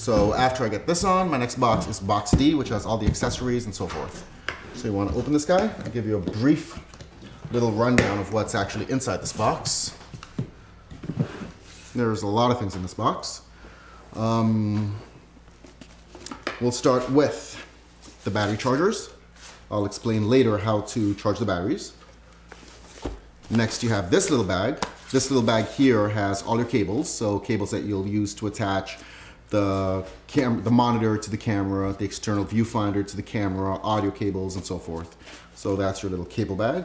So after I get this on, my next box is box D, which has all the accessories and so forth. So you want to open this guy. I'll give you a brief little rundown of what's actually inside this box. There's a lot of things in this box. We'll start with the battery chargers. I'll explain later how to charge the batteries. Next, you have this little bag. This little bag here has all your cables, so cables that you'll use to attach the monitor to the camera, the external viewfinder to the camera, audio cables, and so forth. So that's your little cable bag.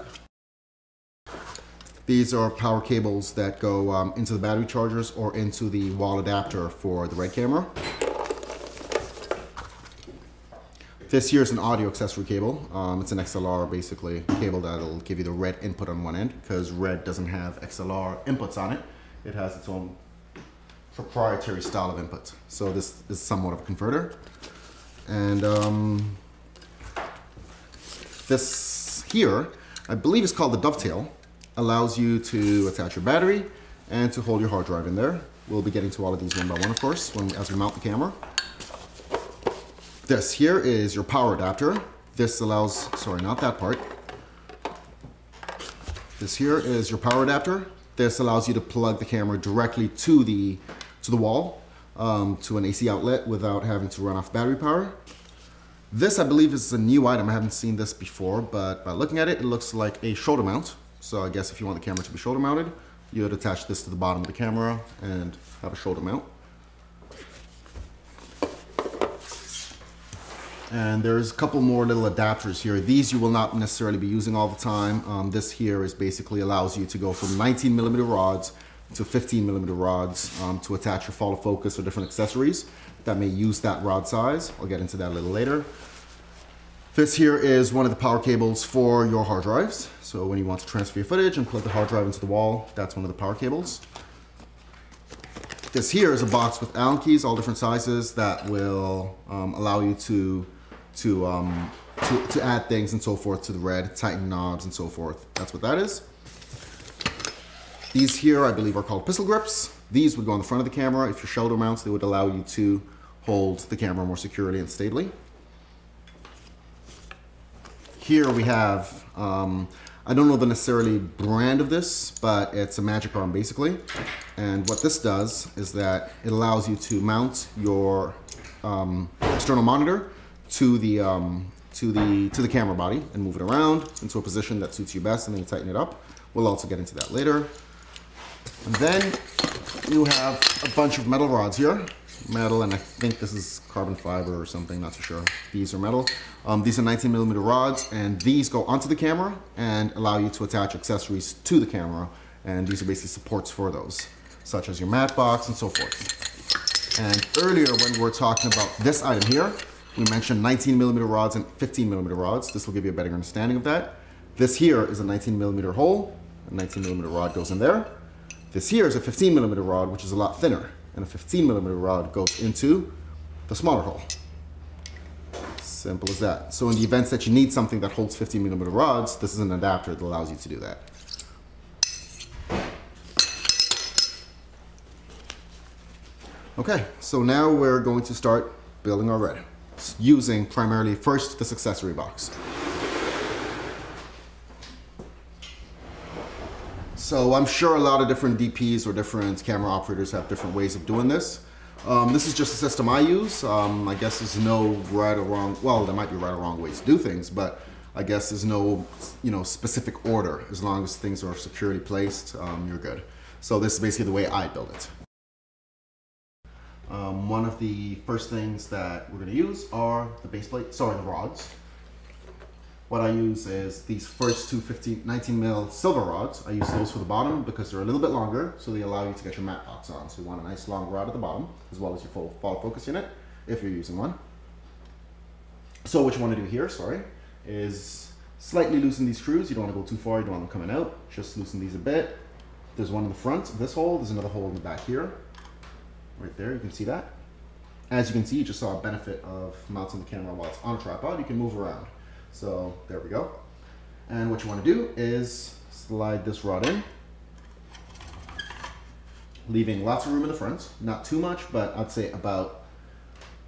These are power cables that go into the battery chargers or into the wall adapter for the RED camera. This here is an audio accessory cable. It's an XLR basically cable that'll give you the RED input on one end, because RED doesn't have XLR inputs on it. It has its own proprietary style of input. So this is somewhat of a converter. And this here, I believe is called the dovetail, allows you to attach your battery and to hold your hard drive in there. We'll be getting to all of these one by one, of course, as we mount the camera. This here is your power adapter. This allows, sorry, not that part. This here is your power adapter. This allows you to plug the camera directly to the wall, to an AC outlet without having to run off battery power. This, I believe, is a new item. I haven't seen this before, but by looking at it, it looks like a shoulder mount. So I guess if you want the camera to be shoulder mounted, you would attach this to the bottom of the camera and have a shoulder mount. And there's a couple more little adapters here. These you will not necessarily be using all the time. This here is basically allows you to go from 19mm rods to 15mm rods to attach your follow focus or different accessories that may use that rod size. I'll get into that a little later. This here is one of the power cables for your hard drives. So when you want to transfer your footage and plug the hard drive into the wall, that's one of the power cables. This here is a box with Allen keys, all different sizes, that will allow you to add things and so forth to the RED, tighten knobs and so forth. That's what that is. These here, I believe, are called pistol grips. These would go on the front of the camera. If you're shoulder mounts, they would allow you to hold the camera more securely and stably. Here we have, I don't know the necessarily brand of this, but it's a magic arm basically. And what this does is that it allows you to mount your external monitor to the camera body and move it around into a position that suits you best, and then you tighten it up. We'll also get into that later. And then you have a bunch of metal rods here. Metal, and I think this is carbon fiber or something, not too sure. These are metal. These are 19mm rods, and these go onto the camera and allow you to attach accessories to the camera. And these are basically supports for those, such as your mat box and so forth. And earlier when we were talking about this item here, we mentioned 19mm rods and 15mm rods. This will give you a better understanding of that. This here is a 19mm hole. A 19mm rod goes in there. This here is a 15mm rod, which is a lot thinner. And a 15mm rod goes into the smaller hole. Simple as that. So in the events that you need something that holds 15mm rods, this is an adapter that allows you to do that. Okay, so now we're going to start building our RED, using primarily first this accessory box. So I'm sure a lot of different DPs or different camera operators have different ways of doing this. This is just a system I use. I guess there's no right or wrong, well, there might be right or wrong ways to do things, but I guess there's no specific order. As long as things are securely placed, you're good. So this is basically the way I build it. One of the first things that we're going to use are the base plate, sorry, the rods. What I use is these first two 19mm silver rods. I use those for the bottom because they're a little bit longer, so they allow you to get your matte box on. So you want a nice long rod at the bottom, as well as your full follow focus unit, if you're using one. So what you want to do here, sorry, is slightly loosen these screws. You don't want to go too far, you don't want them coming out. Just loosen these a bit. There's one in the front of this hole, there's another hole in the back here. Right there, you can see that. As you can see, you just saw a benefit of mounting the camera while it's on a tripod. You can move around. So there we go. And what you want to do is slide this rod in, leaving lots of room in the front. Not too much, but I'd say about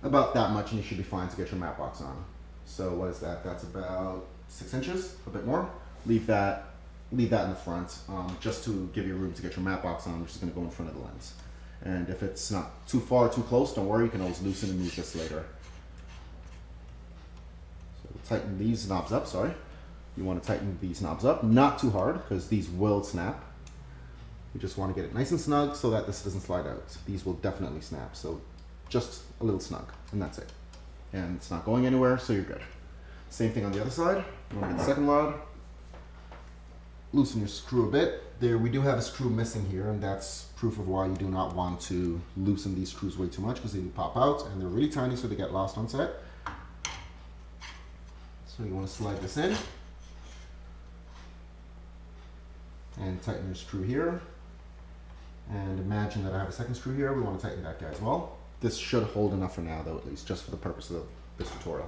About that much, and you should be fine to get your mat box on. So what is that? That's about 6 inches, a bit more. Leave that in the front, just to give you room to get your mat box on, which is going to go in front of the lens. And if it's not too far, too close, don't worry, you can always loosen and move this later. So tighten these knobs up, sorry. You want to tighten these knobs up, not too hard, because these will snap. You just want to get it nice and snug so that this doesn't slide out. These will definitely snap, so just a little snug, and that's it. And it's not going anywhere, so you're good. Same thing on the other side. You want to get the second rod. Loosen your screw a bit. There, we do have a screw missing here, and that's proof of why you do not want to loosen these screws way too much, because they do pop out, and they're really tiny, so they get lost on set. So you want to slide this in. And tighten your screw here. And imagine that I have a second screw here. We want to tighten that guy as well. This should hold enough for now, though, at least, just for the purpose of this tutorial.